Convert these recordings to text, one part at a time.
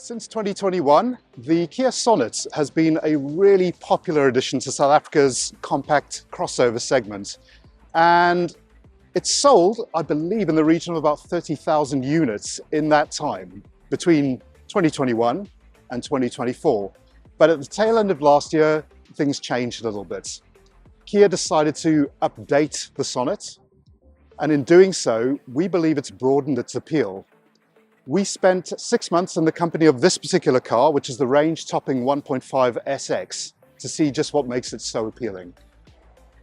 Since 2021, the Kia Sonet has been a really popular addition to South Africa's compact crossover segment. And it's sold, I believe, in the region of about 30,000 units in that time, between 2021 and 2024. But at the tail end of last year, things changed a little bit. Kia decided to update the Sonet, and in doing so, we believe it's broadened its appeal. We spent 6 months in the company of this particular car, which is the range-topping 1.5 SX, to see just what makes it so appealing.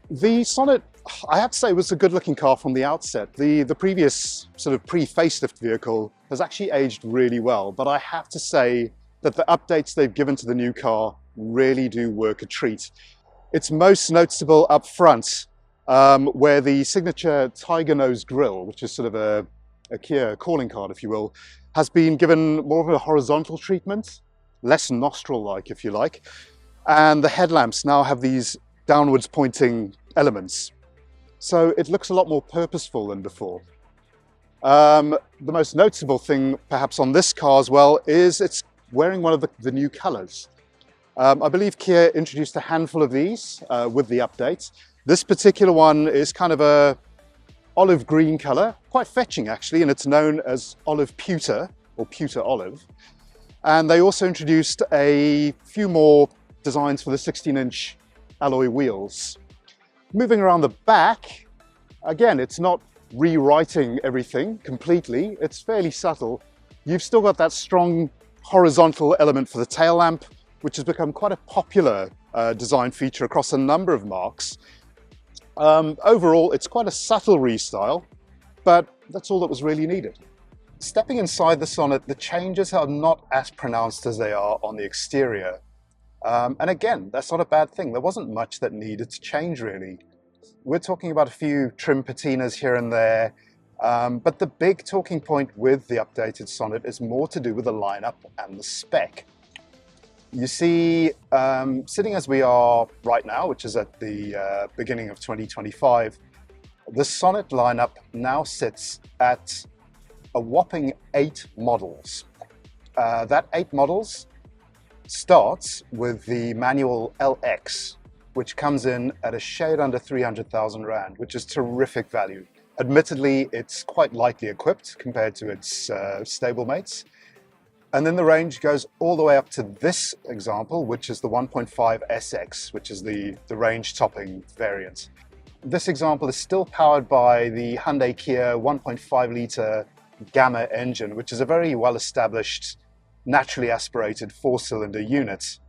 The Sonet, I have to say, was a good-looking car from the outset. The previous sort of pre-facelift vehicle has actually aged really well, but I have to say that the updates they've given to the new car really do work a treat. It's most noticeable up front, where the signature tiger nose grille, which is sort of a Kia calling card, if you will, has been given more of a horizontal treatment, less nostril-like, if you like, and the headlamps now have these downwards pointing elements. So it looks a lot more purposeful than before. The most noticeable thing, perhaps, on this car as well is it's wearing one of the new colors. I believe Kia introduced a handful of these with the update. This particular one is kind of a olive green color, quite fetching actually, and it's known as olive pewter or pewter olive. And they also introduced a few more designs for the 16-inch alloy wheels. Moving around the back, again, it's not rewriting everything completely, it's fairly subtle. You've still got that strong horizontal element for the tail lamp, which has become quite a popular design feature across a number of marques. Overall, it's quite a subtle restyle, but that's all that was really needed. Stepping inside the Sonet, the changes are not as pronounced as they are on the exterior. And again, that's not a bad thing. There wasn't much that needed to change, really. We're talking about a few trim patinas here and there, but the big talking point with the updated Sonet is more to do with the lineup and the spec. You see, sitting as we are right now, which is at the beginning of 2025, the Sonet lineup now sits at a whopping 8 models. That 8 models starts with the manual LX, which comes in at a shade under 300,000 Rand, which is terrific value. Admittedly, it's quite lightly equipped compared to its stablemates. And then the range goes all the way up to this example, which is the 1.5 SX, which is the range-topping variant. This example is still powered by the Hyundai Kia 1.5-litre Gamma engine, which is a very well-established, naturally aspirated 4-cylinder unit.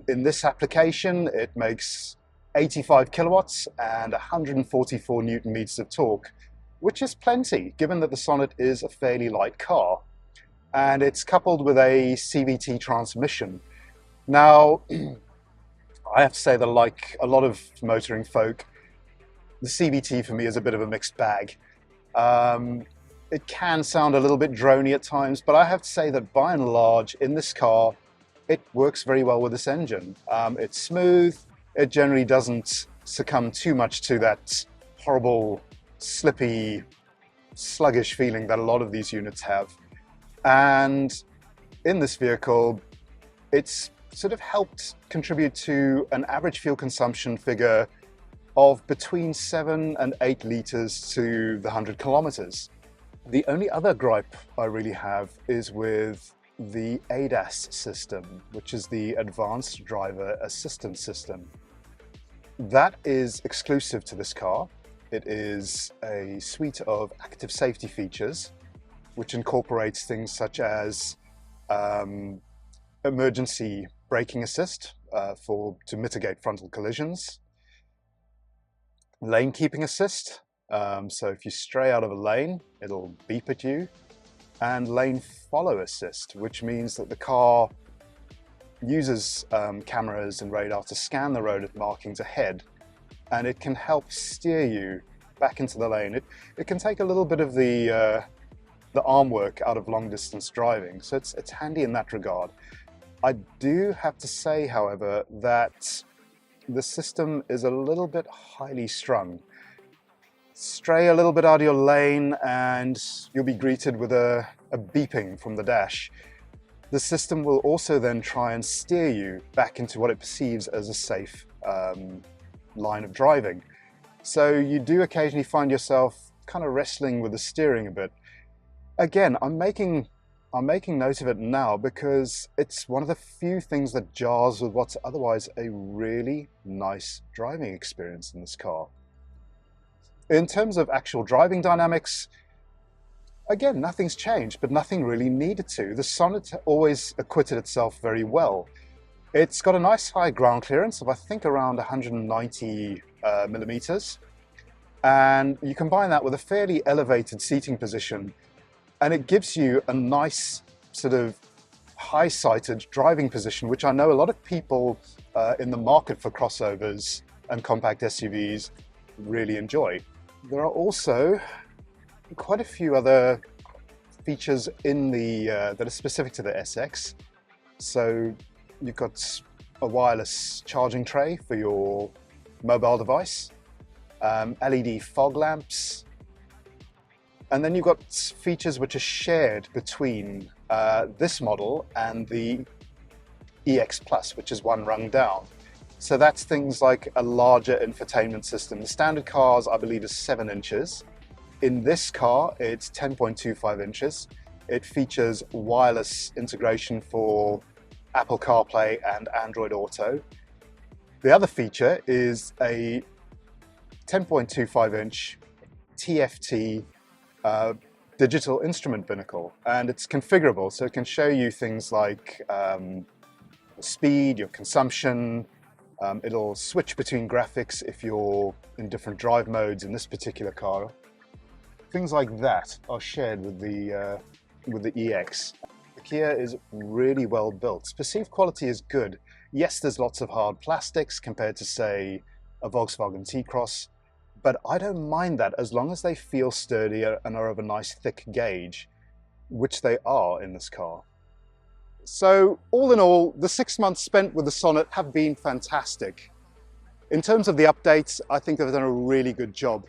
In this application, it makes 85 kilowatts and 144 newton meters of torque, which is plenty, given that the Sonet is a fairly light car. And it's coupled with a CVT transmission. Now, I have to say that, like a lot of motoring folk, the CVT for me is a bit of a mixed bag. It can sound a little bit drony at times, but I have to say that by and large, in this car, it works very well with this engine. It's smooth, it generally doesn't succumb too much to that horrible, slippy, sluggish feeling that a lot of these units have. And in this vehicle, it's sort of helped contribute to an average fuel consumption figure of between 7 and 8 litres to the 100 kilometres. The only other gripe I really have is with the ADAS system, which is the Advanced Driver Assistance System. That is exclusive to this car. It is a suite of active safety features which incorporates things such as emergency braking assist to mitigate frontal collisions, lane keeping assist, so if you stray out of a lane, it'll beep at you, and lane follow assist, which means that the car uses cameras and radar to scan the road at markings ahead, and it can help steer you back into the lane. It can take a little bit of the arm work out of long distance driving, so it's handy in that regard. I do have to say, however, that the system is a little bit highly strung. Stray a little bit out of your lane and you'll be greeted with a beeping from the dash. the system will also then try and steer you back into what it perceives as a safe line of driving. So you do occasionally find yourself kind of wrestling with the steering a bit. Again, I'm making note of it now because it's one of the few things that jars with what's otherwise a really nice driving experience in this car. In terms of actual driving dynamics, again, nothing's changed, but nothing really needed to. The Sonet always acquitted itself very well. It's got a nice high ground clearance of, I think, around 190 millimeters. And you combine that with a fairly elevated seating position, and it gives you a nice sort of high-sighted driving position, which I know a lot of people in the market for crossovers and compact SUVs really enjoy. There are also quite a few other features in the that are specific to the SX. So you've got a wireless charging tray for your mobile device, LED fog lamps, and then you've got features which are shared between this model and the EX Plus, which is one rung down. So that's things like a larger infotainment system. The standard cars, I believe, is 7 inches. In this car, it's 10.25 inches. It features wireless integration for Apple CarPlay and Android Auto. The other feature is a 10.25-inch TFT digital instrument binnacle, and it's configurable, so it can show you things like speed, your consumption. It'll switch between graphics if you're in different drive modes in this particular car. Things like that are shared with the EX. The Kia is really well built. Perceived quality is good. Yes, there's lots of hard plastics compared to, say, a Volkswagen T-Cross, but I don't mind that as long as they feel sturdier and are of a nice thick gauge, which they are in this car. So all in all, the 6 months spent with the Sonet have been fantastic. In terms of the updates, I think they've done a really good job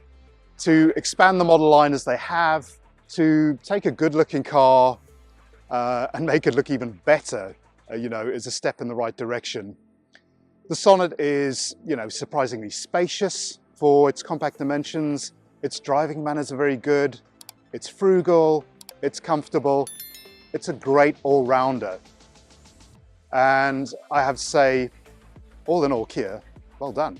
to expand the model line as they have, to take a good looking car and make it look even better, is a step in the right direction. The Sonet is, surprisingly spacious for its compact dimensions. Its driving manners are very good. It's frugal, it's comfortable. It's a great all-rounder. And I have to say, all in all, Kia, well done.